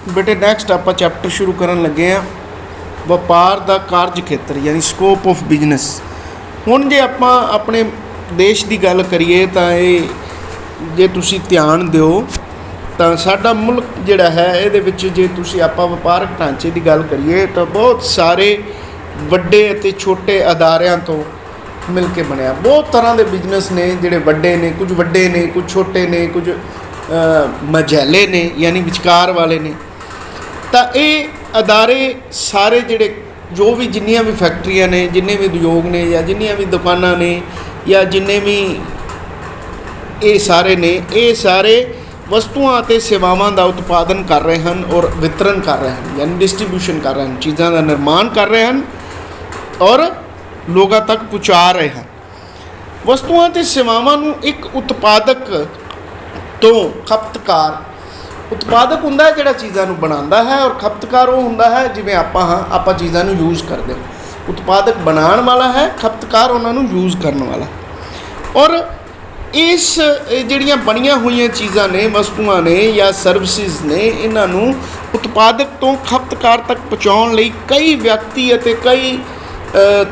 बेटे नैक्सट आप चैप्टर शुरू करन लगे हैं ਵਪਾਰ ਦਾ ਕਾਰਜ ਖੇਤਰ यानी ਸਕੋਪ ਆਫ ਬਿਜ਼ਨਸ। ਹੁਣ ਜੇ ਆਪਾਂ ਆਪਣੇ ਦੇਸ਼ ਦੀ ਗੱਲ ਕਰੀਏ ਤਾਂ ਇਹ ਜੇ ਤੁਸੀਂ ਧਿਆਨ ਦਿਓ ਤਾਂ ਸਾਡਾ ਮੁਲਕ ਜਿਹੜਾ ਹੈ ਇਹਦੇ ਵਿੱਚ ਜੇ ਤੁਸੀਂ ਆਪਾਂ ਵਪਾਰਕ ਢਾਂਚੇ ਦੀ ਗੱਲ ਕਰੀਏ ਤਾਂ ਬਹੁਤ ਸਾਰੇ ਵੱਡੇ ਅਤੇ ਛੋਟੇ ਅਦਾਰਿਆਂ ਤੋਂ ਮਿਲ ਕੇ ਬਣਿਆ। ਬਹੁਤ ਤਰ੍ਹਾਂ ਦੇ ਬਿਜ਼ਨਸ ਨੇ ਜਿਹੜੇ ਵੱਡੇ ਨੇ, ਕੁਝ ਵੱਡੇ ਨੇ, ਕੁਝ ਛੋਟੇ ਨੇ, ਕੁਝ ਮਝੈਲੇ ਨੇ यानी ਵਿਚਕਾਰ ਵਾਲੇ ਨੇ। ਤਾਂ ਇਹ ਅਦਾਰੇ ਸਾਰੇ ਜਿਹੜੇ ਜੋ ਵੀ ਜਿੰਨੀਆਂ ਵੀ ਫੈਕਟਰੀਆਂ ਨੇ, ਜਿੰਨੇ ਵੀ ਉਦਯੋਗ ਨੇ ਜਾਂ ਜਿੰਨੀਆਂ ਵੀ ਦੁਕਾਨਾਂ ਨੇ ਜਾਂ ਜਿੰਨੇ ਵੀ ਇਹ ਸਾਰੇ ਨੇ, ਇਹ ਸਾਰੇ ਵਸਤੂਆਂ ਅਤੇ ਸੇਵਾਵਾਂ ਦਾ ਉਤਪਾਦਨ ਕਰ ਰਹੇ ਹਨ ਔਰ ਵਿਤਰਨ ਕਰ ਰਹੇ ਹਨ यानी डिस्ट्रीब्यूशन कर रहे हैं, चीज़ों का निर्माण कर रहे हैं और लोगों तक पहुँचा रहे हैं। वस्तुआं ते सेवावां नूं एक उत्पादक तो खपतकार, उत्पादक हुंदा है जिहड़ा चीज़ां नूं बनांदा है और खपतकार वो हुंदा है जिवें आपां चीज़ां नूं यूज़ करदे। उत्पादक बनाउण वाला है, खपतकार उन्हां नूं यूज़ करन वाला। और इस ਜਿਹੜੀਆਂ ਬਣੀਆਂ ਹੋਈਆਂ ਚੀਜ਼ਾਂ ਨੇ, ਵਸਤੂਆਂ ਨੇ ਜਾਂ ਸਰਵਿਸਿਜ਼ ਨੇ, ਇਹਨਾਂ ਨੂੰ ਉਤਪਾਦਕ ਤੋਂ ਖਪਤਕਾਰ ਤੱਕ ਪਹੁੰਚਾਉਣ ਲਈ ਕਈ ਵਿਅਕਤੀ ਅਤੇ ਕਈ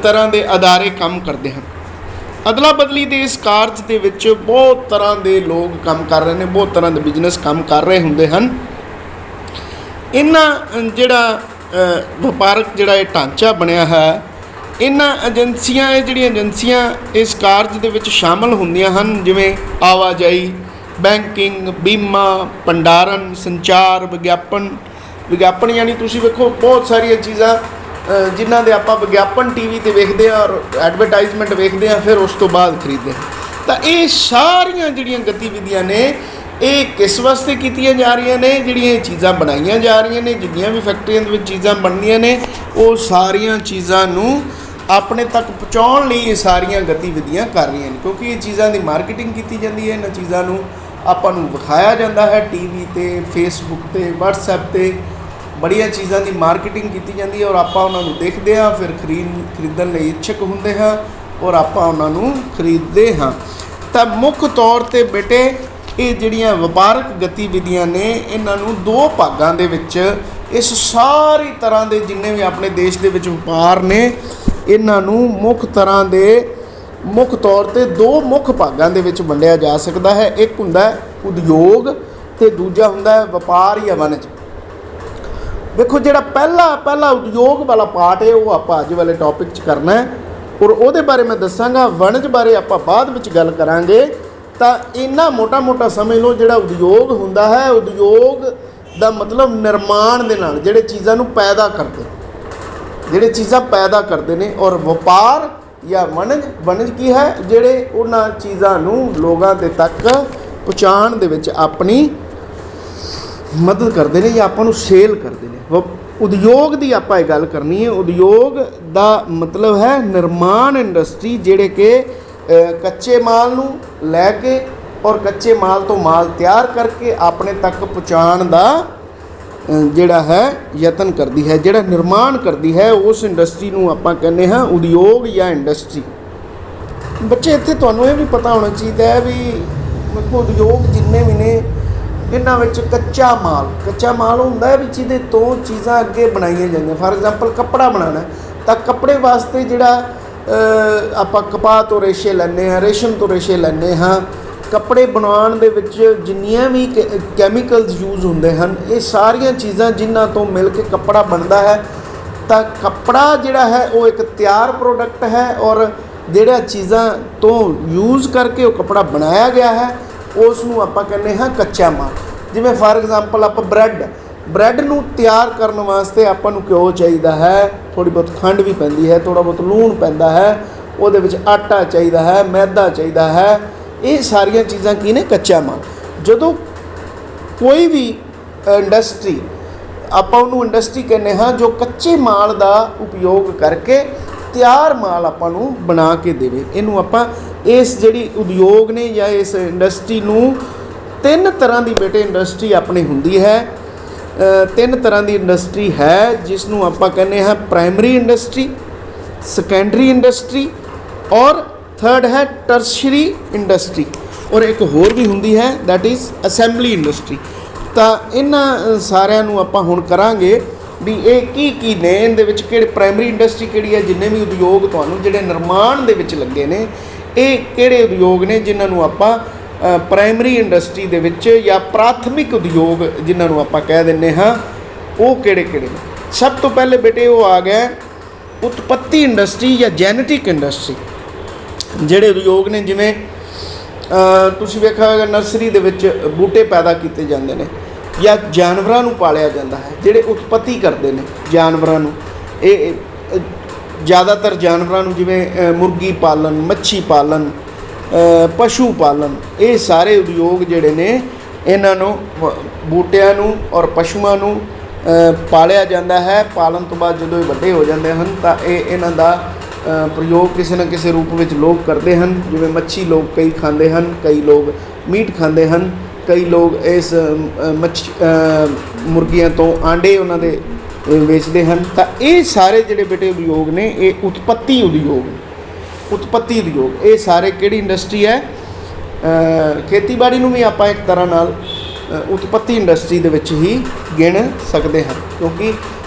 ਤਰ੍ਹਾਂ ਦੇ ਅਦਾਰੇ ਕੰਮ ਕਰਦੇ ਹਨ। ਅਦਲਾ ਬਦਲੀ ਦੇ ਇਸ ਕਾਰਜ ਦੇ ਵਿੱਚ ਬਹੁਤ ਤਰ੍ਹਾਂ ਦੇ ਲੋਕ ਕੰਮ ਕਰ ਰਹੇ ਨੇ, ਬਹੁਤ ਤਰ੍ਹਾਂ ਦੇ ਬਿਜ਼ਨਸ ਕੰਮ ਕਰ ਰਹੇ ਹੁੰਦੇ ਹਨ। ਇਹਨਾਂ ਜਿਹੜਾ ਵਪਾਰਕ ਜਿਹੜਾ ਇਹ ਢਾਂਚਾ ਬਣਿਆ ਹੈ, ਇਹਨਾਂ ਏਜੰਸੀਆਂ ਇਹ ਜਿਹੜੀਆਂ ਏਜੰਸੀਆਂ ਇਸ ਕਾਰਜ ਦੇ ਵਿੱਚ ਸ਼ਾਮਲ ਹੁੰਦੀਆਂ ਹਨ, ਜਿਵੇਂ ਆਵਾਜਾਈ, ਬੈਂਕਿੰਗ, ਬੀਮਾ, ਭੰਡਾਰਨ, ਸੰਚਾਰ, ਵਿਗਿਆਪਨ यानी ਤੁਸੀਂ ਵੇਖੋ ਬਹੁਤ ਸਾਰੀਆਂ ਚੀਜ਼ਾਂ ਜਿਨ੍ਹਾਂ ਦੇ ਆਪਾਂ ਵਿਗਿਆਪਨ ਟੀ ਵੀ 'ਤੇ ਵੇਖਦੇ ਹਾਂ ਔਰ ਐਡਵਰਟਾਈਜ਼ਮੈਂਟ ਵੇਖਦੇ ਹਾਂ, ਫਿਰ ਉਸ ਤੋਂ ਬਾਅਦ ਖਰੀਦਦੇ ਹਾਂ। ਤਾਂ ਇਹ ਸਾਰੀਆਂ ਜਿਹੜੀਆਂ ਗਤੀਵਿਧੀਆਂ ਨੇ ਇਹ ਕਿਸ ਵਾਸਤੇ ਕੀਤੀਆਂ ਜਾ ਰਹੀਆਂ ਨੇ? ਜਿਹੜੀਆਂ ਇਹ ਚੀਜ਼ਾਂ ਬਣਾਈਆਂ ਜਾ ਰਹੀਆਂ ਨੇ, ਜਿੰਨੀਆਂ ਵੀ ਫੈਕਟਰੀਆਂ ਦੇ ਵਿੱਚ ਚੀਜ਼ਾਂ ਬਣਦੀਆਂ ਨੇ, ਉਹ ਸਾਰੀਆਂ ਚੀਜ਼ਾਂ ਨੂੰ ਆਪਣੇ ਤੱਕ ਪਹੁੰਚਾਉਣ ਲਈ ਇਹ ਸਾਰੀਆਂ ਗਤੀਵਿਧੀਆਂ ਕਰ ਰਹੀਆਂ ਨੇ, ਕਿਉਂਕਿ ਇਹ ਚੀਜ਼ਾਂ ਦੀ ਮਾਰਕੀਟਿੰਗ ਕੀਤੀ ਜਾਂਦੀ ਹੈ। ਇਹਨਾਂ ਚੀਜ਼ਾਂ ਨੂੰ ਆਪਾਂ ਨੂੰ ਵਿਖਾਇਆ ਜਾਂਦਾ ਹੈ ਟੀ ਵੀ 'ਤੇ, ਫੇਸਬੁੱਕ 'ਤੇ, ਵਟਸਐਪ 'ਤੇ, ਬੜੀਆਂ ਚੀਜ਼ਾਂ ਦੀ ਮਾਰਕੀਟਿੰਗ ਕੀਤੀ ਜਾਂਦੀ ਹੈ ਔਰ ਆਪਾਂ ਉਹਨਾਂ ਨੂੰ ਦੇਖਦੇ ਹਾਂ, ਫਿਰ ਖਰੀਦਣ ਲਈ ਇੱਛੁਕ ਹੁੰਦੇ ਹਾਂ ਔਰ ਆਪਾਂ ਉਹਨਾਂ ਨੂੰ ਖਰੀਦਦੇ ਹਾਂ। ਤਾਂ ਮੁੱਖ ਤੌਰ 'ਤੇ ਬੇਟੇ ਇਹ ਜਿਹੜੀਆਂ ਵਪਾਰਕ ਗਤੀਵਿਧੀਆਂ ਨੇ ਇਹਨਾਂ ਨੂੰ ਦੋ ਭਾਗਾਂ ਦੇ ਵਿੱਚ, ਇਸ ਸਾਰੀ ਤਰ੍ਹਾਂ ਦੇ ਜਿੰਨੇ ਵੀ ਆਪਣੇ ਦੇਸ਼ ਦੇ ਵਿੱਚ ਵਪਾਰ ਨੇ, ਇਹਨਾਂ ਨੂੰ ਮੁੱਖ ਤੌਰ ਤੇ ਦੋ ਮੁੱਖ ਭਾਗਾਂ ਦੇ ਵਿੱਚ ਵੰਡਿਆ ਜਾ ਸਕਦਾ ਹੈ। ਇੱਕ ਹੁੰਦਾ ਉਦਯੋਗ ਅਤੇ ਦੂਜਾ ਹੁੰਦਾ ਹੈ ਵਪਾਰ ਜਾਂ ਵਣਜ। ਵੇਖੋ ਜਿਹੜਾ ਪਹਿਲਾ ਉਦਯੋਗ ਵਾਲਾ ਪਾਰਟ ਹੈ ਉਹ ਆਪਾਂ ਅੱਜ ਵਾਲੇ ਟੌਪਿਕ 'ਚ ਕਰਨਾ ਹੈ ਔਰ ਉਹਦੇ ਬਾਰੇ ਮੈਂ ਦੱਸਾਂਗਾ। ਵਣਜ ਬਾਰੇ ਆਪਾਂ ਬਾਅਦ ਵਿੱਚ ਗੱਲ ਕਰਾਂਗੇ। ਤਾਂ ਇੰਨਾ ਮੋਟਾ ਸਮਝ ਲਓ, ਜਿਹੜਾ ਉਦਯੋਗ ਹੁੰਦਾ ਹੈ, ਉਦਯੋਗ ਦਾ ਮਤਲਬ ਨਿਰਮਾਣ ਦੇ ਨਾਲ ਜਿਹੜੇ ਚੀਜ਼ਾਂ ਨੂੰ ਪੈਦਾ ਕਰਦੇ, ਜਿਹੜੇ ਚੀਜ਼ਾਂ ਪੈਦਾ ਕਰਦੇ ਨੇ। ਔਰ ਵਪਾਰ ਜਾਂ ਵਣਜ ਕੀ ਹੈ? ਜਿਹੜੇ ਉਹਨਾਂ ਚੀਜ਼ਾਂ ਨੂੰ ਲੋਕਾਂ ਦੇ ਤੱਕ ਪਹੁੰਚਾਉਣ ਦੇ ਵਿੱਚ ਆਪਣੀ ਮਦਦ ਕਰਦੇ ਨੇ ਜਾਂ ਆਪਾਂ ਨੂੰ ਸੇਲ ਕਰਦੇ ਨੇ। ਉਦਯੋਗ ਦੀ ਆਪਾਂ ਇਹ ਗੱਲ ਕਰਨੀ ਹੈ। ਉਦਯੋਗ ਦਾ ਮਤਲਬ ਹੈ ਨਿਰਮਾਣ ਇੰਡਸਟਰੀ, ਜਿਹੜੇ ਕਿ ਕੱਚੇ ਮਾਲ ਨੂੰ ਲੈ ਕੇ ਔਰ ਕੱਚੇ ਮਾਲ ਤੋਂ ਮਾਲ ਤਿਆਰ ਕਰਕੇ ਆਪਣੇ ਤੱਕ ਪਹੁੰਚਾਉਣ ਦਾ ਜਿਹੜਾ ਹੈ ਯਤਨ ਕਰਦੀ ਹੈ, ਜਿਹੜਾ ਨਿਰਮਾਣ ਕਰਦੀ ਹੈ, ਉਸ ਇੰਡਸਟਰੀ ਨੂੰ ਆਪਾਂ ਕਹਿੰਦੇ ਹਾਂ ਉਦਯੋਗ ਜਾਂ ਇੰਡਸਟਰੀ। ਬੱਚੇ ਇੱਥੇ ਤੁਹਾਨੂੰ ਇਹ ਵੀ ਪਤਾ ਹੋਣਾ ਚਾਹੀਦਾ ਹੈ ਵੀ ਵੇਖੋ ਉਦਯੋਗ ਜਿੰਨੇ ਵੀ ਨੇ ਇਹਨਾਂ ਵਿੱਚ ਕੱਚਾ ਮਾਲ ਹੁੰਦਾ ਹੈ ਵੀ ਜਿਹਦੇ ਤੋਂ ਚੀਜ਼ਾਂ ਅੱਗੇ ਬਣਾਈਆਂ ਜਾਂਦੀਆਂ। ਫਾਰ ਐਗਜ਼ਾਮਪਲ ਕੱਪੜਾ ਬਣਾਉਣਾ ਤਾਂ ਕੱਪੜੇ ਵਾਸਤੇ ਜਿਹੜਾ ਆਪਾਂ ਕਪਾਹ ਤੋਂ ਰੇਸ਼ੇ ਲੈਂਦੇ ਹਾਂ, ਰੇਸ਼ਮ ਤੋਂ ਰੇਸ਼ੇ ਲੈਂਦੇ ਹਾਂ। ਕੱਪੜੇ ਬਣਾਉਣ ਦੇ ਵਿੱਚ ਜਿੰਨੀਆਂ ਵੀ ਕੈਮੀਕਲਸ ਯੂਜ਼ ਹੁੰਦੇ ਹਨ, ਇਹ ਸਾਰੀਆਂ ਚੀਜ਼ਾਂ ਜਿਨ੍ਹਾਂ ਤੋਂ ਮਿਲ ਕੇ ਕੱਪੜਾ ਬਣਦਾ ਹੈ। ਤਾਂ ਕੱਪੜਾ ਜਿਹੜਾ ਹੈ ਉਹ ਇੱਕ ਤਿਆਰ ਪ੍ਰੋਡਕਟ ਹੈ ਔਰ ਜਿਹੜਾ ਚੀਜ਼ਾਂ ਤੋਂ ਯੂਜ਼ ਕਰਕੇ ਉਹ ਕੱਪੜਾ ਬਣਾਇਆ ਗਿਆ ਹੈ ਉਸ ਨੂੰ ਆਪਾਂ ਕਹਿੰਦੇ ਹਾਂ ਕੱਚਾ ਮਾਲ। ਜਿਵੇਂ ਫਾਰ ਐਗਜ਼ਾਮਪਲ ਆਪਾਂ ਬ੍ਰੈਡ ਨੂੰ ਤਿਆਰ ਕਰਨ ਵਾਸਤੇ ਆਪਾਂ ਨੂੰ ਘਿਓ ਚਾਹੀਦਾ ਹੈ, ਥੋੜ੍ਹੀ ਬਹੁਤ ਖੰਡ ਵੀ ਪੈਂਦੀ ਹੈ, ਥੋੜ੍ਹਾ ਬਹੁਤ ਲੂਣ ਪੈਂਦਾ ਹੈ, ਉਹਦੇ ਵਿੱਚ ਆਟਾ ਚਾਹੀਦਾ ਹੈ, ਮੈਦਾ ਚਾਹੀਦਾ ਹੈ। ਇਹ ਸਾਰੀਆਂ ਚੀਜ਼ਾਂ ਕੀ ਨੇ? ਕੱਚਾ ਮਾਲ। ਜਦੋਂ ਕੋਈ ਵੀ ਇੰਡਸਟਰੀ, ਆਪਾਂ ਉਹਨੂੰ ਇੰਡਸਟਰੀ ਕਹਿੰਦੇ ਹਾਂ ਜੋ ਕੱਚੇ ਮਾਲ ਦਾ ਉਪਯੋਗ ਕਰਕੇ ਤਿਆਰ ਮਾਲ ਆਪਾਂ ਨੂੰ ਬਣਾ ਕੇ ਦੇਵੇ, ਇਹਨੂੰ ਆਪਾਂ ਇਸ ਜਿਹੜੀ ਉਦਯੋਗ ਨੇ ਜਾਂ ਇਸ ਇੰਡਸਟਰੀ ਨੂੰ ਤਿੰਨ ਤਰ੍ਹਾਂ ਦੀ ਬੇਟੇ ਇੰਡਸਟਰੀ ਆਪਣੀ ਹੁੰਦੀ ਹੈ। ਤਿੰਨ ਤਰ੍ਹਾਂ ਦੀ ਇੰਡਸਟਰੀ ਹੈ ਜਿਸ ਨੂੰ ਆਪਾਂ ਕਹਿੰਦੇ ਹਾਂ ਪ੍ਰਾਇਮਰੀ ਇੰਡਸਟਰੀ, ਸੈਕੰਡਰੀ ਇੰਡਸਟਰੀ ਔਰ थर्ड है टर्शरी इंडस्ट्री और एक होर भी होंगी है दैट इज़ असैम्बली इंडस्ट्री। ਤਾਂ ਇਹਨਾਂ ਸਾਰਿਆਂ ਨੂੰ ਆਪਾਂ ਹੁਣ ਕਰਾਂਗੇ ਵੀ ਇਹ ਕੀ ਨੇ, ਇਹਦੇ ਵਿੱਚ ਕਿਹੜੇ ਪ੍ਰਾਇਮਰੀ ਇੰਡਸਟਰੀ ਕਿਹੜੀ ਹੈ, ਜਿੰਨੇ ਵੀ ਉਦਯੋਗ ਤੁਹਾਨੂੰ ਜਿਹੜੇ ਨਿਰਮਾਣ ਦੇ ਵਿੱਚ ਲੱਗੇ ਨੇ ਇਹ ਕਿਹੜੇ ਉਦਯੋਗ ਨੇ ਜਿਨ੍ਹਾਂ ਨੂੰ ਆਪਾਂ ਪ੍ਰਾਇਮਰੀ ਇੰਡਸਟਰੀ ਦੇ ਵਿੱਚ ਜਾਂ ਪ੍ਰਾਥਮਿਕ ਉਦਯੋਗ ਜਿਨ੍ਹਾਂ ਨੂੰ ਆਪਾਂ ਕਹਿ ਦਿੰਦੇ ਹਾਂ, ਉਹ ਕਿਹੜੇ ਕਿਹੜੇ ਨੇ। ਸਭ ਤੋਂ ਪਹਿਲੇ ਬੇਟੇ ਉਹ ਆ ਗਿਆ ਉਤਪੱਤੀ ਇੰਡਸਟਰੀ ਜਾਂ ਜੈਨੇਟਿਕ ਇੰਡਸਟਰੀ। ਜਿਹੜੇ ਉਦਯੋਗ ਨੇ ਜਿਵੇਂ ਤੁਸੀਂ ਵੇਖਿਆ ਹੋਵੇਗਾ ਨਰਸਰੀ ਦੇ ਵਿੱਚ ਬੂਟੇ ਪੈਦਾ ਕੀਤੇ ਜਾਂਦੇ ਨੇ ਜਾਂ ਜਾਨਵਰਾਂ ਨੂੰ ਪਾਲਿਆ ਜਾਂਦਾ ਹੈ, ਜਿਹੜੇ ਉਤਪੱਤੀ ਕਰਦੇ ਨੇ ਜਾਨਵਰਾਂ ਨੂੰ, ਇਹ ਜ਼ਿਆਦਾਤਰ ਜਾਨਵਰਾਂ ਨੂੰ ਜਿਵੇਂ ਮੁਰਗੀ ਪਾਲਣ, ਮੱਛੀ ਪਾਲਣ, ਪਸ਼ੂ ਪਾਲਣ, ਇਹ ਸਾਰੇ ਉਦਯੋਗ ਜਿਹੜੇ ਨੇ ਇਹਨਾਂ ਨੂੰ ਬੂਟਿਆਂ ਨੂੰ ਔਰ ਪਸ਼ੂਆਂ ਨੂੰ ਪਾਲਿਆ ਜਾਂਦਾ ਹੈ। ਪਾਲਣ ਤੋਂ ਬਾਅਦ ਜਦੋਂ ਇਹ ਵੱਡੇ ਹੋ ਜਾਂਦੇ ਹਨ ਤਾਂ ਇਹਨਾਂ ਦਾ ਪ੍ਰਯੋਗ ਕਿਸੇ ਨਾ ਕਿਸੇ ਰੂਪ ਵਿੱਚ ਲੋਕ ਕਰਦੇ ਹਨ। ਜਿਵੇਂ ਮੱਛੀ ਲੋਕ ਕਈ ਖਾਂਦੇ ਹਨ, ਕਈ ਲੋਕ ਮੀਟ ਖਾਂਦੇ ਹਨ, ਕਈ ਲੋਕ ਇਸ ਮੁਰਗੀਆਂ ਤੋਂ ਆਂਡੇ ਉਹਨਾਂ ਦੇ ਵੇਚਦੇ ਹਨ। ਤਾਂ ਇਹ ਸਾਰੇ ਜਿਹੜੇ ਬੇਟੇ ਉਦਯੋਗ ਨੇ ਇਹ ਉਤਪੱਤੀ ਉਦਯੋਗ ਇਹ ਸਾਰੇ ਕਿਹੜੀ ਇੰਡਸਟਰੀ ਹੈ? ਖੇਤੀਬਾੜੀ ਨੂੰ ਵੀ ਆਪਾਂ ਇੱਕ ਤਰ੍ਹਾਂ ਨਾਲ ਉਤਪੱਤੀ ਇੰਡਸਟਰੀ ਦੇ ਵਿੱਚ ਹੀ ਗਿਣ ਸਕਦੇ ਹਾਂ, ਕਿਉਂਕਿ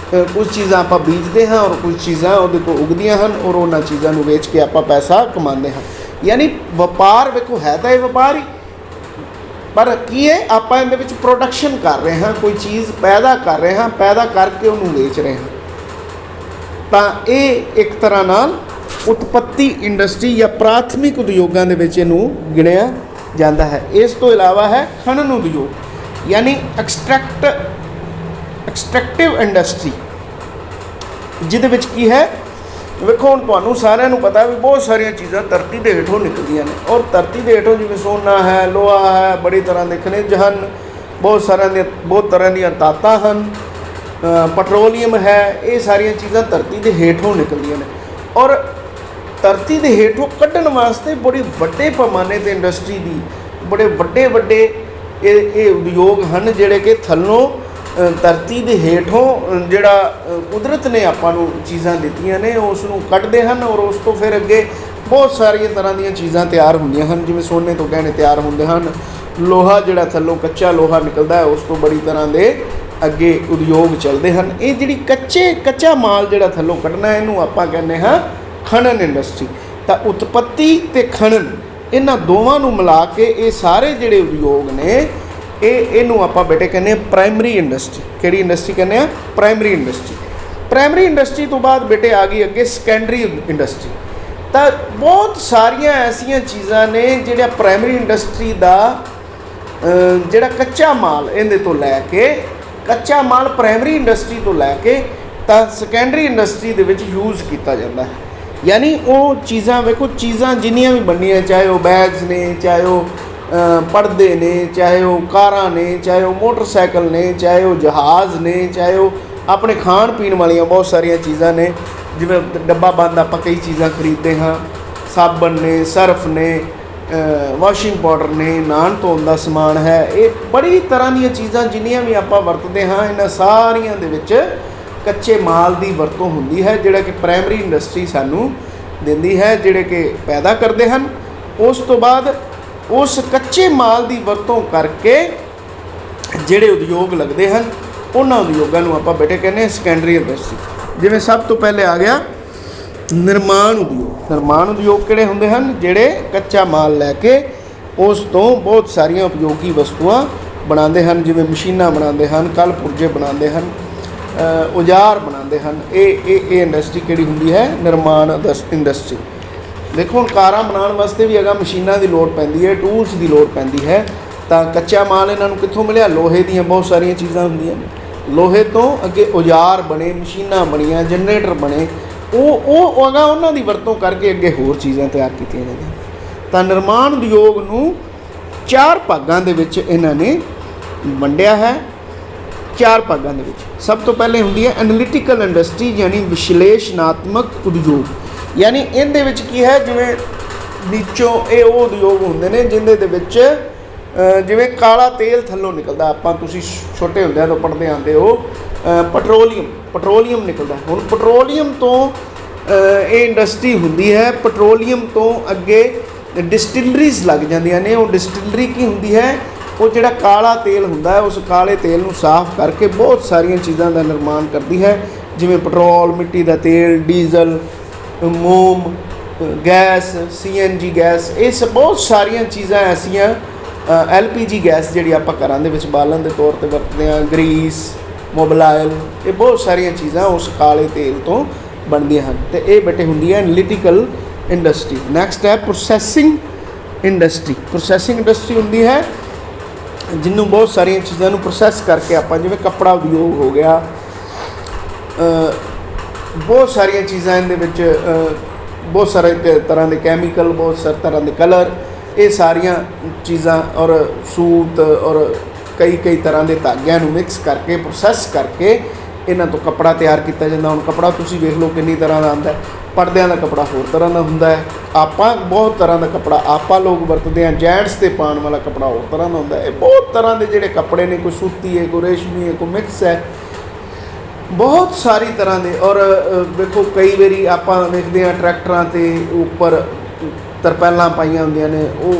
ਕੁਝ ਚੀਜ਼ਾਂ ਆਪਾਂ ਬੀਜਦੇ ਹਾਂ ਔਰ ਕੁਝ ਚੀਜ਼ਾਂ ਉਹਦੇ ਤੋਂ ਉਗਦੀਆਂ ਹਨ ਔਰ ਉਹਨਾਂ ਚੀਜ਼ਾਂ ਨੂੰ ਵੇਚ ਕੇ ਆਪਾਂ ਪੈਸਾ ਕਮਾਉਂਦੇ ਹਾਂ। ਯਾਨੀ ਵਪਾਰ ਵੇਖੋ ਹੈ ਤਾਂ ਇਹ ਵਪਾਰ ਹੀ, ਪਰ ਕੀ ਹੈ ਆਪਾਂ ਇਹਦੇ ਵਿੱਚ ਪ੍ਰੋਡਕਸ਼ਨ ਕਰ ਰਹੇ ਹਾਂ, ਕੋਈ ਚੀਜ਼ ਪੈਦਾ ਕਰ ਰਹੇ ਹਾਂ, ਪੈਦਾ ਕਰਕੇ ਉਹਨੂੰ ਵੇਚ ਰਹੇ ਹਾਂ। ਤਾਂ ਇਹ ਇੱਕ ਤਰ੍ਹਾਂ ਨਾਲ ਉਤਪੱਤੀ ਇੰਡਸਟਰੀ ਜਾਂ ਪ੍ਰਾਥਮਿਕ ਉਦਯੋਗਾਂ ਦੇ ਵਿੱਚ ਇਹਨੂੰ ਗਿਣਿਆ ਜਾਂਦਾ ਹੈ। ਇਸ ਤੋਂ ਇਲਾਵਾ ਹੈ ਖਣਨ ਉਦਯੋਗ, ਯਾਨੀ ਐਕਸਟ੍ਰੈਕਟਿਵ ਇੰਡਸਟਰੀ, ਜਿਹਦੇ ਵਿੱਚ ਕੀ ਹੈ ਵੇਖੋ ਹੁਣ ਤੁਹਾਨੂੰ ਸਾਰਿਆਂ ਨੂੰ ਪਤਾ ਵੀ ਬਹੁਤ ਸਾਰੀਆਂ ਚੀਜ਼ਾਂ ਧਰਤੀ ਦੇ ਹੇਠੋਂ ਨਿਕਲਦੀਆਂ ਨੇ ਔਰ ਧਰਤੀ ਦੇ ਹੇਠੋਂ ਜਿਵੇਂ ਸੋਨਾ ਹੈ, ਲੋਹਾ ਹੈ, ਬੜੀ ਤਰ੍ਹਾਂ ਦੇ ਖਣਿਜ ਹਨ, ਬਹੁਤ ਤਰ੍ਹਾਂ ਦੀਆਂ ਧਾਤਾਂ ਹਨ, ਪੈਟਰੋਲੀਅਮ ਹੈ, ਇਹ ਸਾਰੀਆਂ ਚੀਜ਼ਾਂ ਧਰਤੀ ਦੇ ਹੇਠੋਂ ਨਿਕਲਦੀਆਂ ਨੇ ਔਰ ਧਰਤੀ ਦੇ ਹੇਠੋਂ ਕੱਢਣ ਵਾਸਤੇ ਬੜੀ ਵੱਡੇ ਪੈਮਾਨੇ 'ਤੇ ਇੰਡਸਟਰੀ ਦੀ ਬੜੇ ਵੱਡੇ ਇਹ ਉਦਯੋਗ ਹਨ ਜਿਹੜੇ ਕਿ ਥੱਲੋਂ ਧਰਤੀ ਦੇ ਹੇਠੋਂ ਜਿਹੜਾ ਕੁਦਰਤ ਨੇ ਆਪਾਂ ਨੂੰ ਚੀਜ਼ਾਂ ਦਿੱਤੀਆਂ ਨੇ ਉਸ ਨੂੰ ਕੱਢਦੇ ਹਨ ਔਰ ਉਸ ਤੋਂ ਫਿਰ ਅੱਗੇ ਬਹੁਤ ਸਾਰੀਆਂ ਤਰ੍ਹਾਂ ਦੀਆਂ ਚੀਜ਼ਾਂ ਤਿਆਰ ਹੁੰਦੀਆਂ ਹਨ। ਜਿਵੇਂ ਸੋਨੇ ਤੋਂ ਗਹਿਣੇ ਤਿਆਰ ਹੁੰਦੇ ਹਨ, ਲੋਹਾ ਜਿਹੜਾ ਥੱਲੋਂ ਕੱਚਾ ਲੋਹਾ ਨਿਕਲਦਾ ਹੈ ਉਸ ਤੋਂ ਬੜੀ ਤਰ੍ਹਾਂ ਦੇ ਅੱਗੇ ਉਦਯੋਗ ਚੱਲਦੇ ਹਨ। ਇਹ ਜਿਹੜੀ ਕੱਚਾ ਮਾਲ ਜਿਹੜਾ ਥੱਲੋਂ ਕੱਢਣਾ ਇਹਨੂੰ ਆਪਾਂ ਕਹਿੰਦੇ ਹਾਂ ਖਣਨ ਇੰਡਸਟਰੀ। ਤਾਂ ਉਤਪੱਤੀ ਅਤੇ ਖਣਨ ਇਹਨਾਂ ਦੋਵਾਂ ਨੂੰ ਮਿਲਾ ਕੇ ਇਹ ਸਾਰੇ ਜਿਹੜੇ ਉਦਯੋਗ ਨੇ ਇਹਨੂੰ ਆਪਾਂ ਬੇਟੇ ਕਹਿੰਦੇ ਹਾਂ ਪ੍ਰਾਇਮਰੀ ਇੰਡਸਟਰੀ। ਕਿਹੜੀ ਇੰਡਸਟਰੀ ਕਹਿੰਦੇ ਆ? Primary industry. ਪ੍ਰਾਇਮਰੀ ਇੰਡਸਟਰੀ ਤੋਂ ਬਾਅਦ ਬੇਟੇ ਆ ਗਈ ਅੱਗੇ ਸੈਕੰਡਰੀ ਇੰਡਸਟਰੀ। ਤਾਂ ਬਹੁਤ ਸਾਰੀਆਂ ਐਸੀਆਂ ਚੀਜ਼ਾਂ ਨੇ ਜਿਹੜੀਆਂ ਪ੍ਰਾਇਮਰੀ ਇੰਡਸਟਰੀ ਦਾ ਜਿਹੜਾ ਕੱਚਾ ਮਾਲ ਇਹਦੇ ਤੋਂ ਲੈ ਕੇ ਕੱਚਾ ਮਾਲ ਪ੍ਰਾਇਮਰੀ ਇੰਡਸਟਰੀ ਤੋਂ ਲੈ ਕੇ ਤਾਂ ਸੈਕੰਡਰੀ ਇੰਡਸਟਰੀ ਦੇ ਵਿੱਚ ਯੂਜ਼ ਕੀਤਾ ਜਾਂਦਾ ਹੈ। ਯਾਨੀ ਉਹ ਚੀਜ਼ਾਂ ਵੇਖੋ, ਚੀਜ਼ਾਂ ਜਿੰਨੀਆਂ ਵੀ ਬਣਨੀਆਂ, ਚਾਹੇ ਉਹ ਬੈਗਸ ਨੇ, ਚਾਹੇ ਉਹ ਪਰਦੇ ਨੇ, ਚਾਹੇ ਉਹ ਕਾਰਾਂ ਨੇ, ਚਾਹੇ ਉਹ ਮੋਟਰਸਾਈਕਲ ਨੇ, ਚਾਹੇ ਉਹ ਜਹਾਜ਼ ਨੇ, ਚਾਹੇ ਉਹ ਆਪਣੇ ਖਾਣ ਪੀਣ ਵਾਲੀਆਂ ਬਹੁਤ ਸਾਰੀਆਂ ਚੀਜ਼ਾਂ ਨੇ। ਜਿਵੇਂ ਡੱਬਾ ਬੰਦ ਆਪਾਂ ਕਈ ਚੀਜ਼ਾਂ ਖਰੀਦਦੇ ਹਾਂ, ਸਾਬਣ ਨੇ, ਸਰਫ ਨੇ, ਵਾਸ਼ਿੰਗ ਪਾਊਡਰ ਨੇ, ਨਹਾਉਣ ਧੋਣ ਦਾ ਸਮਾਨ ਹੈ, ਇਹ ਬੜੀ ਤਰ੍ਹਾਂ ਦੀਆਂ ਚੀਜ਼ਾਂ ਜਿੰਨੀਆਂ ਵੀ ਆਪਾਂ ਵਰਤਦੇ ਹਾਂ ਇਹਨਾਂ ਸਾਰੀਆਂ ਦੇ ਵਿੱਚ ਕੱਚੇ ਮਾਲ ਦੀ ਵਰਤੋਂ ਹੁੰਦੀ ਹੈ ਜਿਹੜਾ ਕਿ ਪ੍ਰਾਇਮਰੀ ਇੰਡਸਟਰੀ ਸਾਨੂੰ ਦਿੰਦੀ ਹੈ, ਜਿਹੜੇ ਕਿ ਪੈਦਾ ਕਰਦੇ ਹਨ। ਉਸ ਤੋਂ ਬਾਅਦ ਉਸ ਕੱਚੇ ਮਾਲ ਦੀ ਵਰਤੋਂ ਕਰਕੇ ਜਿਹੜੇ ਉਦਯੋਗ ਲੱਗਦੇ ਹਨ ਉਹਨਾਂ ਉਦਯੋਗਾਂ ਨੂੰ ਆਪਾਂ ਬੇਟੇ ਕਹਿੰਦੇ ਹਾਂ ਸੈਕੰਡਰੀ ਇੰਡਸਟਰੀ। ਜਿਵੇਂ ਸਭ ਤੋਂ ਪਹਿਲੇ ਆ ਗਿਆ ਨਿਰਮਾਣ ਉਦਯੋਗ। ਨਿਰਮਾਣ ਉਦਯੋਗ ਕਿਹੜੇ ਹੁੰਦੇ ਹਨ? ਜਿਹੜੇ ਕੱਚਾ ਮਾਲ ਲੈ ਕੇ ਉਸ ਤੋਂ ਬਹੁਤ ਸਾਰੀਆਂ ਉਪਯੋਗੀ ਵਸਤੂਆਂ ਬਣਾਉਂਦੇ ਹਨ, ਜਿਵੇਂ ਮਸ਼ੀਨਾਂ ਬਣਾਉਂਦੇ ਹਨ, ਕਲ ਪੁਰਜੇ ਬਣਾਉਂਦੇ ਹਨ, ਔਜ਼ਾਰ ਬਣਾਉਂਦੇ ਹਨ। ਇਹ ਇੰਡਸਟਰੀ ਕਿਹੜੀ ਹੁੰਦੀ ਹੈ? ਨਿਰਮਾਣ ਇੰਡਸਟਰੀ। ਦੇਖੋ ਹੁਣ ਕਾਰਾਂ ਬਣਾਉਣ ਵਾਸਤੇ ਵੀ ਅਗਾ ਮਸ਼ੀਨਾਂ ਦੀ ਲੋੜ ਪੈਂਦੀ ਹੈ, ਟੂਲਸ ਦੀ ਲੋੜ ਪੈਂਦੀ ਹੈ। ਤਾਂ ਕੱਚਾ ਮਾਲ ਇਹਨਾਂ ਨੂੰ ਕਿੱਥੋਂ ਮਿਲਿਆ? ਲੋਹੇ ਦੀਆਂ ਬਹੁਤ ਸਾਰੀਆਂ ਚੀਜ਼ਾਂ ਹੁੰਦੀਆਂ ਨੇ। ਲੋਹੇ ਤੋਂ ਅੱਗੇ ਔਜ਼ਾਰ ਬਣੇ, ਮਸ਼ੀਨਾਂ ਬਣੀਆਂ, ਜਨਰੇਟਰ ਬਣੇ, ਉਹ ਅਗਾ ਉਹਨਾਂ ਦੀ ਵਰਤੋਂ ਕਰਕੇ ਅੱਗੇ ਹੋਰ ਚੀਜ਼ਾਂ ਤਿਆਰ ਕੀਤੀਆਂ ਜਾਂਦੀਆਂ। ਤਾਂ ਨਿਰਮਾਣ ਉਦਯੋਗ ਨੂੰ 4 ਭਾਗਾਂ ਦੇ ਵਿੱਚ ਇਹਨਾਂ ਨੇ ਵੰਡਿਆ ਹੈ। 4 ਭਾਗਾਂ ਦੇ ਵਿੱਚ ਸਭ ਤੋਂ ਪਹਿਲੇ ਹੁੰਦੀ ਹੈ ਐਨਾਲਿਟੀਕਲ ਇੰਡਸਟਰੀ, ਯਾਨੀ ਵਿਸ਼ਲੇਸ਼ਣਾਤਮਕ ਉਦਯੋਗ। ਯਾਨੀ ਇਹਦੇ ਵਿੱਚ ਕੀ ਹੈ, ਜਿਵੇਂ ਨੀਚੋਂ ਇਹ ਉਹ ਉਦਯੋਗ ਹੁੰਦੇ ਨੇ ਜਿਹਦੇ ਦੇ ਵਿੱਚ ਜਿਵੇਂ ਕਾਲਾ ਤੇਲ ਥੱਲੋਂ ਨਿਕਲਦਾ। ਆਪਾਂ ਤੁਸੀਂ ਛੋਟੇ ਹੁੰਦਿਆਂ ਤੋਂ ਪੜ੍ਹਦੇ ਆਉਂਦੇ ਹੋ ਪੈਟਰੋਲੀਅਮ ਨਿਕਲਦਾ। ਹੁਣ ਪੈਟਰੋਲੀਅਮ ਤੋਂ ਇਹ ਇੰਡਸਟਰੀ ਹੁੰਦੀ ਹੈ। ਪੈਟਰੋਲੀਅਮ ਤੋਂ ਅੱਗੇ ਡਿਸਟਿਲਰੀਜ਼ ਲੱਗ ਜਾਂਦੀਆਂ ਨੇ। ਉਹ ਡਿਸਟਿਲਰੀ ਕੀ ਹੁੰਦੀ ਹੈ? ਉਹ ਜਿਹੜਾ ਕਾਲਾ ਤੇਲ ਹੁੰਦਾ ਹੈ, ਉਸ ਕਾਲੇ ਤੇਲ ਨੂੰ ਸਾਫ਼ ਕਰਕੇ ਬਹੁਤ ਸਾਰੀਆਂ ਚੀਜ਼ਾਂ ਦਾ ਨਿਰਮਾਣ ਕਰਦੀ ਹੈ, ਜਿਵੇਂ ਪੈਟਰੋਲ, ਮਿੱਟੀ ਦਾ ਤੇਲ, ਡੀਜ਼ਲ, ਮੋਮ ਗੈਸ, CNG ਗੈਸ। ਇਹ ਬਹੁਤ ਸਾਰੀਆਂ ਚੀਜ਼ਾਂ ਐਸੀਆਂ, LPG ਗੈਸ ਜਿਹੜੀ ਆਪਾਂ ਘਰਾਂ ਦੇ ਵਿੱਚ ਬਾਲਣ ਦੇ ਤੌਰ 'ਤੇ ਵਰਤਦੇ ਹਾਂ, ਗਰੀਸ, ਮੋਬਲਾਇਲ, ਇਹ ਬਹੁਤ ਸਾਰੀਆਂ ਚੀਜ਼ਾਂ ਉਸ ਕਾਲੇ ਤੇਲ ਤੋਂ ਬਣਦੀਆਂ ਹਨ। ਅਤੇ ਇਹ ਬੇਟੇ ਹੁੰਦੀ ਹੈ ਐਨਾਲਿਟੀਕਲ ਇੰਡਸਟਰੀ। ਨੈਕਸਟ ਹੈ ਪ੍ਰੋਸੈਸਿੰਗ ਇੰਡਸਟਰੀ। ਪ੍ਰੋਸੈਸਿੰਗ ਇੰਡਸਟਰੀ ਹੁੰਦੀ ਹੈ ਜਿਹਨੂੰ ਬਹੁਤ ਸਾਰੀਆਂ ਚੀਜ਼ਾਂ ਨੂੰ ਪ੍ਰੋਸੈਸ ਕਰਕੇ ਆਪਾਂ, ਜਿਵੇਂ ਕੱਪੜਾ ਉਦਯੋਗ ਹੋ ਗਿਆ, ਬਹੁਤ ਸਾਰੀਆਂ ਚੀਜ਼ਾਂ ਇਹਦੇ ਵਿੱਚ, ਬਹੁਤ ਸਾਰੇ ਤਰ੍ਹਾਂ ਦੇ ਕੈਮੀਕਲ, ਬਹੁਤ ਸਾਰੇ ਤਰ੍ਹਾਂ ਦੇ ਕਲਰ, ਇਹ ਸਾਰੀਆਂ ਚੀਜ਼ਾਂ ਔਰ ਸੂਤ ਔਰ ਕਈ ਤਰ੍ਹਾਂ ਦੇ ਧਾਗਿਆਂ ਨੂੰ ਮਿਕਸ ਕਰਕੇ, ਪ੍ਰੋਸੈਸ ਕਰਕੇ ਇਹਨਾਂ ਤੋਂ ਕੱਪੜਾ ਤਿਆਰ ਕੀਤਾ ਜਾਂਦਾ। ਹੁਣ ਕੱਪੜਾ ਤੁਸੀਂ ਵੇਖ ਲਓ ਕਿੰਨੀ ਤਰ੍ਹਾਂ ਦਾ ਆਉਂਦਾ ਹੈ। ਪਰਦਿਆਂ ਦਾ ਕੱਪੜਾ ਹੋਰ ਤਰ੍ਹਾਂ ਦਾ ਹੁੰਦਾ ਹੈ, ਆਪਾਂ ਬਹੁਤ ਤਰ੍ਹਾਂ ਦਾ ਕੱਪੜਾ ਆਪਾਂ ਲੋਕ ਵਰਤਦੇ ਹਾਂ। ਜੈਂਟਸ 'ਤੇ ਪਾਉਣ ਵਾਲਾ ਕੱਪੜਾ ਹੋਰ ਤਰ੍ਹਾਂ ਦਾ ਹੁੰਦਾ ਹੈ। ਇਹ ਬਹੁਤ ਤਰ੍ਹਾਂ ਦੇ ਜਿਹੜੇ ਕੱਪੜੇ ਨੇ, ਕੋਈ ਸੂਤੀ ਹੈ, ਕੋਈ ਰੇਸ਼ਮੀ ਹੈ, ਕੋਈ ਮਿਕਸ ਹੈ, ਬਹੁਤ ਸਾਰੀ ਤਰ੍ਹਾਂ ਦੇ। ਔਰ ਵੇਖੋ ਕਈ ਵਾਰੀ ਆਪਾਂ ਵੇਖਦੇ ਹਾਂ ਟਰੈਕਟਰਾਂ 'ਤੇ ਉੱਪਰ ਤਰਪੈਲਾਂ ਪਾਈਆਂ ਹੁੰਦੀਆਂ ਨੇ, ਉਹ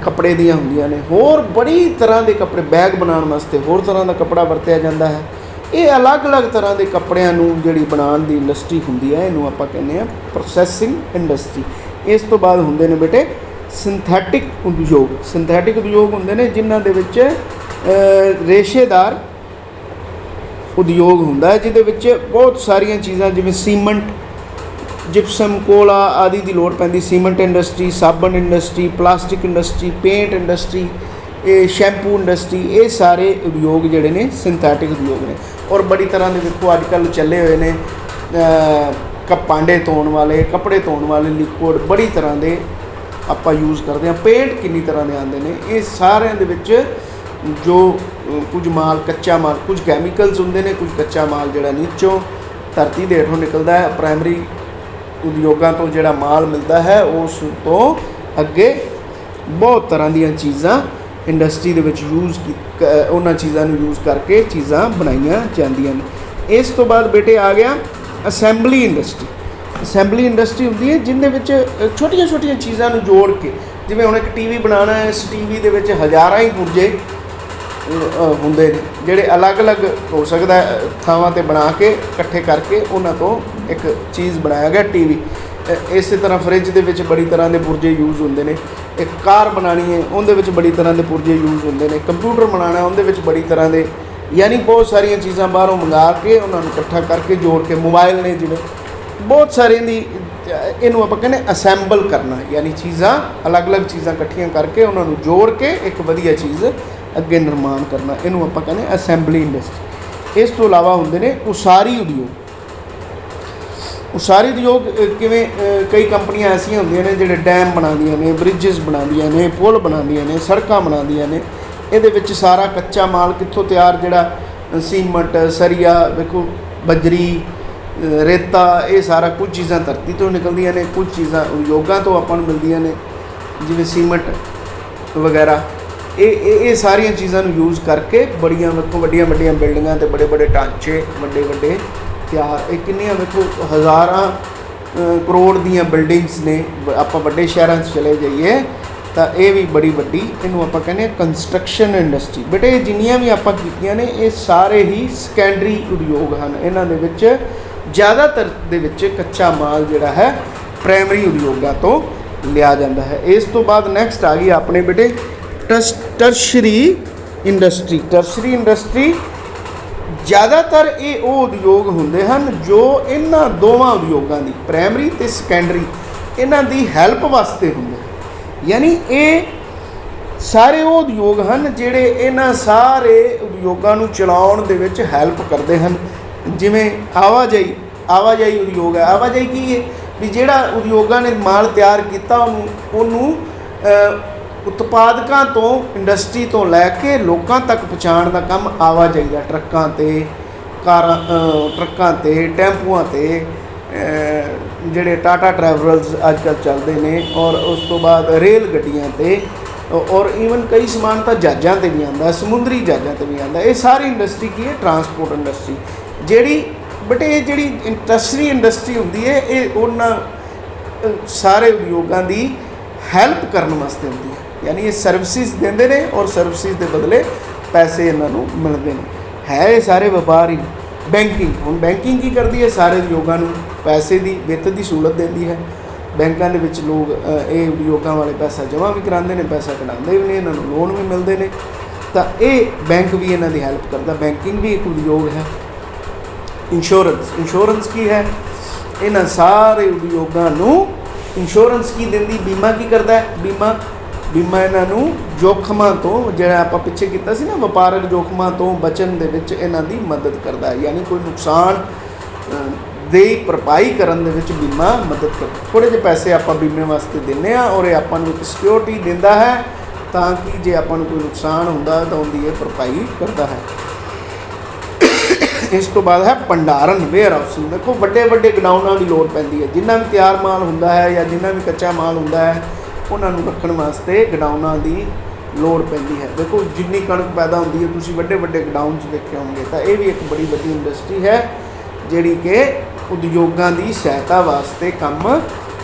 ਕੱਪੜੇ ਦੀਆਂ ਹੁੰਦੀਆਂ ਨੇ। ਹੋਰ ਬੜੀ ਤਰ੍ਹਾਂ ਦੇ ਕੱਪੜੇ, ਬੈਗ ਬਣਾਉਣ ਵਾਸਤੇ ਹੋਰ ਤਰ੍ਹਾਂ ਦਾ ਕੱਪੜਾ ਵਰਤਿਆ ਜਾਂਦਾ ਹੈ। ਇਹ ਅਲੱਗ-ਅਲੱਗ ਤਰ੍ਹਾਂ ਦੇ ਕੱਪੜਿਆਂ ਨੂੰ ਜਿਹੜੀ ਬਣਾਉਣ ਦੀ ਇੰਡਸਟਰੀ ਹੁੰਦੀ ਹੈ, ਇਹਨੂੰ ਆਪਾਂ ਕਹਿੰਦੇ ਹਾਂ ਪ੍ਰੋਸੈਸਿੰਗ ਇੰਡਸਟਰੀ। ਇਸ ਤੋਂ ਬਾਅਦ ਹੁੰਦੇ ਨੇ ਬੇਟੇ ਸਿੰਥੈਟਿਕ ਉਦਯੋਗ। ਸਿੰਥੈਟਿਕ ਉਦਯੋਗ ਹੁੰਦੇ ਨੇ ਜਿਨ੍ਹਾਂ ਦੇ ਵਿੱਚ ਰੇਸ਼ੇਦਾਰ ਉਦਯੋਗ ਹੁੰਦਾ ਹੈ, ਜਿਹਦੇ ਵਿੱਚ ਬਹੁਤ ਸਾਰੀਆਂ ਚੀਜ਼ਾਂ ਜਿਵੇਂ ਸੀਮੈਂਟ, ਜਿਪਸਮ, ਕੋਲਾ ਆਦਿ ਦੀ ਲੋੜ ਪੈਂਦੀ। ਸੀਮੈਂਟ ਇੰਡਸਟਰੀ, ਸਾਬਣ industry, plastic industry, paint industry, ਇਹ ਸ਼ੈਂਪੂ ਇੰਡਸਟਰੀ, ਇਹ ਸਾਰੇ ਉਦਯੋਗ ਜਿਹੜੇ ਨੇ ਸਿੰਥੈਟਿਕ ਉਦਯੋਗ ਨੇ। ਔਰ ਬੜੀ ਤਰ੍ਹਾਂ ਦੇ ਵੇਖੋ ਅੱਜ ਕੱਲ੍ਹ ਚੱਲੇ ਹੋਏ ਨੇ ਭਾਂਡੇ ਧੋਣ ਵਾਲੇ, ਕੱਪੜੇ ਧੋਣ ਵਾਲੇ ਲਿਕੁਇਡ, ਬੜੀ ਤਰ੍ਹਾਂ ਦੇ ਆਪਾਂ ਯੂਜ਼ ਕਰਦੇ ਹਾਂ। ਪੇਂਟ ਕਿੰਨੀ ਤਰ੍ਹਾਂ ਦੇ ਆਉਂਦੇ ਨੇ। ਇਹ ਸਾਰਿਆਂ ਦੇ ਵਿੱਚ ਜੋ ਕੁਝ ਮਾਲ, ਕੱਚਾ ਮਾਲ, ਕੁਝ ਕੈਮੀਕਲਸ ਹੁੰਦੇ ਨੇ, ਕੁਝ ਕੱਚਾ ਮਾਲ ਜਿਹੜਾ ਨੀਚੋਂ ਧਰਤੀ ਦੇ ਹੇਠੋਂ ਨਿਕਲਦਾ ਹੈ। ਪ੍ਰਾਇਮਰੀ ਉਦਯੋਗਾਂ ਤੋਂ ਜਿਹੜਾ ਮਾਲ ਮਿਲਦਾ ਹੈ, ਉਸ ਤੋਂ ਅੱਗੇ ਬਹੁਤ ਤਰ੍ਹਾਂ ਦੀਆਂ ਚੀਜ਼ਾਂ ਇੰਡਸਟਰੀ ਦੇ ਵਿੱਚ ਉਹਨਾਂ ਚੀਜ਼ਾਂ ਨੂੰ ਯੂਜ਼ ਕਰਕੇ ਚੀਜ਼ਾਂ ਬਣਾਈਆਂ ਜਾਂਦੀਆਂ ਨੇ। ਇਸ ਤੋਂ ਬਾਅਦ ਬੇਟੇ ਆ ਗਿਆ ਅਸੈਂਬਲੀ ਇੰਡਸਟਰੀ। ਅਸੈਂਬਲੀ ਇੰਡਸਟਰੀ ਹੁੰਦੀ ਹੈ ਜਿਹਦੇ ਵਿੱਚ ਛੋਟੀਆਂ ਚੀਜ਼ਾਂ ਨੂੰ ਜੋੜ ਕੇ, ਜਿਵੇਂ ਹੁਣ ਇੱਕ TV ਬਣਾਉਣਾ ਹੈ, ਇਸ TV ਦੇ ਵਿੱਚ ਹਜ਼ਾਰਾਂ ਹੀ ਪੁਰਜੇ ਹੁੰਦੇ ਨੇ, ਜਿਹੜੇ ਅਲੱਗ-ਅਲੱਗ ਹੋ ਸਕਦਾ ਥਾਵਾਂ 'ਤੇ ਬਣਾ ਕੇ ਇਕੱਠੇ ਕਰਕੇ ਉਹਨਾਂ ਤੋਂ ਇੱਕ ਚੀਜ਼ ਬਣਾਇਆ ਗਿਆ TV। ਇਸੇ ਤਰ੍ਹਾਂ ਫਰਿੱਜ ਦੇ ਵਿੱਚ ਬੜੀ ਤਰ੍ਹਾਂ ਦੇ ਪੁਰਜੇ ਯੂਜ਼ ਹੁੰਦੇ ਨੇ। ਇੱਕ ਕਾਰ ਬਣਾਉਣੀ ਹੈ, ਉਹਦੇ ਵਿੱਚ ਬੜੀ ਤਰ੍ਹਾਂ ਦੇ ਪੁਰਜੇ ਯੂਜ਼ ਹੁੰਦੇ ਨੇ। ਕੰਪਿਊਟਰ ਬਣਾਉਣਾ, ਉਹਦੇ ਵਿੱਚ ਬੜੀ ਤਰ੍ਹਾਂ ਦੇ, ਯਾਨੀ ਬਹੁਤ ਸਾਰੀਆਂ ਚੀਜ਼ਾਂ ਬਾਹਰੋਂ ਮੰਗਾ ਕੇ ਉਹਨਾਂ ਨੂੰ ਇਕੱਠਾ ਕਰਕੇ ਜੋੜ ਕੇ, ਮੋਬਾਈਲ ਨੇ ਜਿਵੇਂ, ਬਹੁਤ ਸਾਰਿਆਂ ਦੀ, ਇਹਨੂੰ ਆਪਾਂ ਕਹਿੰਦੇ ਅਸੈਂਬਲ ਕਰਨਾ, ਯਾਨੀ ਚੀਜ਼ਾਂ ਅਲੱਗ-ਅਲੱਗ ਚੀਜ਼ਾਂ ਇਕੱਠੀਆਂ ਕਰਕੇ ਉਹਨਾਂ ਨੂੰ ਜੋੜ ਕੇ ਇੱਕ ਵਧੀਆ ਚੀਜ਼ ਅੱਗੇ ਨਿਰਮਾਣ ਕਰਨਾ, ਇਹਨੂੰ ਆਪਾਂ ਕਹਿੰਦੇ ਅਸੈਂਬਲੀ ਇੰਡਸਟਰੀ। ਇਸ ਤੋਂ ਇਲਾਵਾ ਹੁੰਦੇ ਨੇ ਉਸਾਰੀ ਉਦਯੋਗ। ਉਸਾਰੀ ਉਦਯੋਗ ਕਿਵੇਂ, ਕਈ ਕੰਪਨੀਆਂ ਐਸੀਆਂ ਹੁੰਦੀਆਂ ਨੇ ਜਿਹੜੇ ਡੈਮ ਬਣਾਉਂਦੀਆਂ ਨੇ, ਬ੍ਰਿਜਸ ਬਣਾਉਂਦੀਆਂ ਨੇ, ਪੁਲ ਬਣਾਉਂਦੀਆਂ ਨੇ, ਸੜਕਾਂ ਬਣਾਉਂਦੀਆਂ ਨੇ। ਇਹਦੇ ਵਿੱਚ ਸਾਰਾ ਕੱਚਾ ਮਾਲ ਕਿੱਥੋਂ ਤਿਆਰ, ਜਿਹੜਾ ਸੀਮੈਂਟ, ਸਰੀਆ, ਵੇਖੋ ਬਜਰੀ, ਰੇਤਾ, ਇਹ ਸਾਰਾ ਕੁਝ ਚੀਜ਼ਾਂ ਧਰਤੀ ਤੋਂ ਨਿਕਲਦੀਆਂ ਨੇ, ਕੁਝ ਚੀਜ਼ਾਂ ਉਦਯੋਗਾਂ ਤੋਂ ਆਪਾਂ ਨੂੰ ਮਿਲਦੀਆਂ ਨੇ, ਜਿਵੇਂ ਸੀਮੈਂਟ ਵਗੈਰਾ। ਇਹ ਸਾਰੀਆਂ ਚੀਜ਼ਾਂ ਨੂੰ ਯੂਜ਼ ਕਰਕੇ ਬੜੀਆਂ, ਵੇਖੋ ਵੱਡੀਆਂ ਬਿਲਡਿੰਗਾਂ ਅਤੇ ਬੜੇ ਢਾਂਚੇ, ਵੱਡੇ ਤਿਆਰ। ਇਹ ਕਿੰਨੀਆਂ ਵੇਖੋ ਹਜ਼ਾਰਾਂ ਕਰੋੜ ਦੀਆਂ ਬਿਲਡਿੰਗਸ ਨੇ। ਆਪਾਂ ਵੱਡੇ ਸ਼ਹਿਰਾਂ 'ਚ ਚਲੇ ਜਾਈਏ ਤਾਂ ਇਹ ਵੀ ਬੜੀ ਵੱਡੀ, ਇਹਨੂੰ ਆਪਾਂ ਕਹਿੰਦੇ ਹਾਂ ਕੰਸਟਰਕਸ਼ਨ ਇੰਡਸਟਰੀ। ਬੇਟੇ ਇਹ ਜਿੰਨੀਆਂ ਵੀ ਆਪਾਂ ਕੀਤੀਆਂ ਨੇ, ਇਹ ਸਾਰੇ ਹੀ ਸੈਕੰਡਰੀ ਉਦਯੋਗ ਹਨ। ਇਹਨਾਂ ਦੇ ਵਿੱਚ ਜ਼ਿਆਦਾਤਰ ਦੇ ਵਿੱਚ ਕੱਚਾ ਮਾਲ ਜਿਹੜਾ ਹੈ ਪ੍ਰਾਇਮਰੀ ਉਦਯੋਗਾਂ ਤੋਂ ਲਿਆ ਜਾਂਦਾ ਹੈ। ਇਸ ਤੋਂ ਬਾਅਦ ਨੈਕਸਟ ਆ ਗਈ ਆਪਣੇ ਬੇਟੇ ਟਰਸ਼ਰੀ ਇੰਡਸਟਰੀ। ਟਰਸ਼ਰੀ ਇੰਡਸਟਰੀ ਜ਼ਿਆਦਾਤਰ ਇਹ ਉਹ ਉਦਯੋਗ ਹੁੰਦੇ ਹਨ ਜੋ ਇਹਨਾਂ ਦੋਵਾਂ ਉਦਯੋਗਾਂ ਦੀ, ਪ੍ਰਾਇਮਰੀ ਅਤੇ ਸੈਕੰਡਰੀ, ਇਹਨਾਂ ਦੀ ਹੈਲਪ ਵਾਸਤੇ ਹੁੰਦੇ। ਯਾਨੀ ਇਹ ਸਾਰੇ ਉਹ ਉਦਯੋਗ ਹਨ ਜਿਹੜੇ ਇਹਨਾਂ ਸਾਰੇ ਉਦਯੋਗਾਂ ਨੂੰ ਚਲਾਉਣ ਦੇ ਵਿੱਚ ਹੈਲਪ ਕਰਦੇ ਹਨ। ਜਿਵੇਂ ਆਵਾਜਾਈ ਉਦਯੋਗ ਹੈ। ਆਵਾਜਾਈ ਕੀ ਹੈ ਵੀ ਜਿਹੜਾ ਉਦਯੋਗਾਂ ਨੇ ਮਾਲ ਤਿਆਰ ਕੀਤਾ, ਉਹਨੂੰ ਉਤਪਾਦਕਾਂ ਤੋਂ, ਇੰਡਸਟਰੀ ਤੋਂ ਲੈ ਕੇ ਲੋਕਾਂ ਤੱਕ ਪਹੁੰਚਾਉਣ ਦਾ ਕੰਮ ਆਵਾਜਾਈ ਦਾ। ਟਰੱਕਾਂ 'ਤੇ, ਟਰੱਕਾਂ 'ਤੇ, ਟੈਂਪੂਆਂ 'ਤੇ, ਜਿਹੜੇ ਟਾਟਾ ਟਰੈਵਲਰਸ ਅੱਜ ਕੱਲ੍ਹ ਚੱਲਦੇ ਨੇ, ਔਰ ਉਸ ਤੋਂ ਬਾਅਦ ਰੇਲ ਗੱਡੀਆਂ 'ਤੇ, ਔਰ ਈਵਨ ਕਈ ਸਮਾਨ ਤਾਂ ਜਹਾਜ਼ਾਂ 'ਤੇ ਵੀ ਆਉਂਦਾ, ਸਮੁੰਦਰੀ ਜਹਾਜ਼ਾਂ 'ਤੇ ਵੀ ਆਉਂਦਾ। ਇਹ ਸਾਰੀ ਇੰਡਸਟਰੀ ਕੀ ਹੈ? Transport industry. ਜਿਹੜੀ ਬਟ ਇਹ ਜਿਹੜੀ ਟਰਸ਼ਰੀ ਇੰਡਸਟਰੀ ਹੁੰਦੀ ਹੈ, ਇਹ ਉਹਨਾਂ ਸਾਰੇ ਉਦਯੋਗਾਂ ਦੀ ਹੈਲਪ ਕਰਨ ਵਾਸਤੇ ਹੁੰਦੀ ਹੈ। यानी ये सर्विसिज देंदे ने और सर्विसिज के बदले पैसे इन्हों मिलते हैं। है ये सारे व्यापार ही। बैंकिंग, हुण बैंकिंग की करती है, सारे उद्योगों को पैसे की वित्त की सहूलत देती है। बैंकों के विच लोग ये उद्योगों वाले पैसा जमा भी कराते हैं, पैसा कढ़ाते भी ने, इन्होंने लोन भी मिलते हैं। तो ये बैंक भी इन्हों की हैल्प करता। बैंकिंग भी एक उद्योग है। इंश्योरेंस, इंश्योरेंस की है, इन्होंने सारे उद्योगों को इंश्योरेंस की देंदी। बीमा की करता है, बीमा बीमा इन्हों जोखमां तो जिहड़ा आपां पिछे कीता सी ना वपारक जोखमां तो बचन दे विच इन्हां दी मदद करता है। यानी कोई नुकसान दे भरपाई करन दे विच बीमा मदद करता। थोड़े जे पैसे आपां बीमे वास्ते दिंदे आ और ये आपां नूं एक सिक्योरिटी दिंदा है ताकि जे आपां नूं कोई नुकसान हुंदा तां उहदी ये भरपाई करता है। इस तो बाद है भंडारण, वेयर हाउसिंग। देखो वड्डे वड्डे गडाउनां की लोड़ पैंदी है। जिन्ना भी तैयार माल हुंदा है या जिन्ना भी कच्चा माल हुंदा है उन्होंने रखने वास्ते गडाउनां की लोड़ पैंदी है। देखो जिन्नी कणक पैदा होती है तुसीं वड्डे वड्डे गडाउन देखे होंगे, तो ये भी एक बड़ी वड्डी इंडस्ट्री है जिहड़ी कि उद्योगों की सहायता वास्ते काम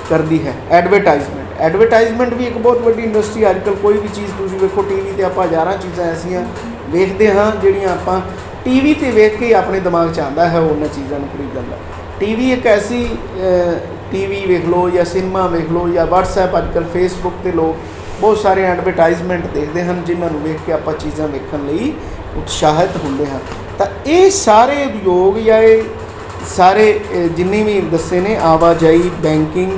करती है। एडवरटाइजमेंट, एडवरटाइजमेंट भी एक बहुत वड्डी इंडस्ट्री। अजकल कोई भी चीज़ तुसीं वेखो टीवी ते आपां हज़ारां चीज़ां ऐसियां वेखते हाँ जिहड़ियां आपां टीवी ते वेख के अपने दिमाग च आंदा है उन्हां चीज़ां नूं खरीदण दा। टीवी एक ऐसी टीवी वेख लो या सिनेमा वेख लो या वट्सएप, अजकल फेसबुक ते लोग बहुत सारे एडवरटाइजमेंट देखते हैं जिन्होंने वेख के आप चीज़ां वेखण लई उत्साहित होंदे हैं। तो ये सारे उद्योग या ये सारे जिन्ने भी दसे ने आवाजाई, बैंकिंग,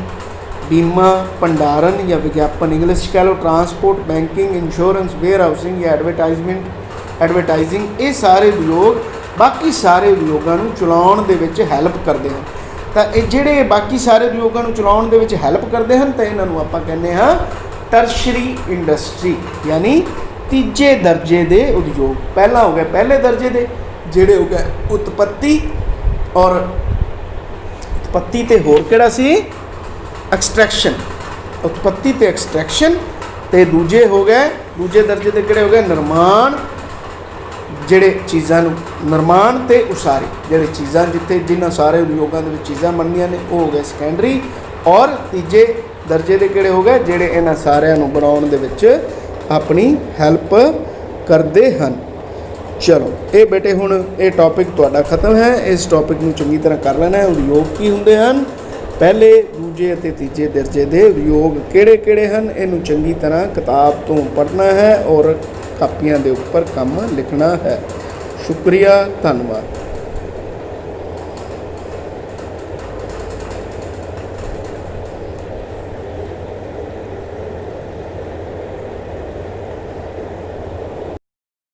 बीमा, भंडारण या विज्ञापन, इंग्लिश कह लो transport, banking, insurance, warehousing या एडवरटाइजिंग, ये सारे उद्योग बाकी सारे उद्योगों को चलाउण दे विच हैल्प करते हैं। तो ये जिहड़े बाकी सारे उद्योगों को चलाउण दे विच हैल्प करते हैं तो इन्हों आपां कहने हाँ टर्शरी इंडस्ट्री, यानी तीजे दर्जे के उद्योग। पहला हो गया पहले दर्जे के जिहड़े हो गए उत्पत्ति और उत्पत्ति ते होर किहड़ा सी एक्सट्रैक्शन, उत्पत्ति ते एक्सट्रैक्शन। ते दूजे हो गए दूजे दर्जे के किहड़े हो गए निर्माण, जिहड़े चीज़ां निर्माण ते उसारी, जिहड़े चीज़ां जिथे जिन्हां सारे उद्योगों के चीज़ां बनदियां ने वो हो गए सैकेंडरी। और तीजे दर्जे के किहड़े हो गए जिहड़े इन्हां सारिਆਂ ਨੂੰ बनाउण दे विच अपनी हैल्प करते हैं। चलो ये बेटे हुण ये टॉपिक तुहाडा खत्म है। इस टॉपिक नूं चंगी तरह कर लेना है। उद्योग की हुंदे हन, पहले दूजे अते तीजे दर्जे के उद्योग किहड़े किहड़े हन, इहनूं चंगी तरह किताब तो पढ़ना है और कापियां दे उपर काम लिखना है। शुक्रिया, धन्यवाद।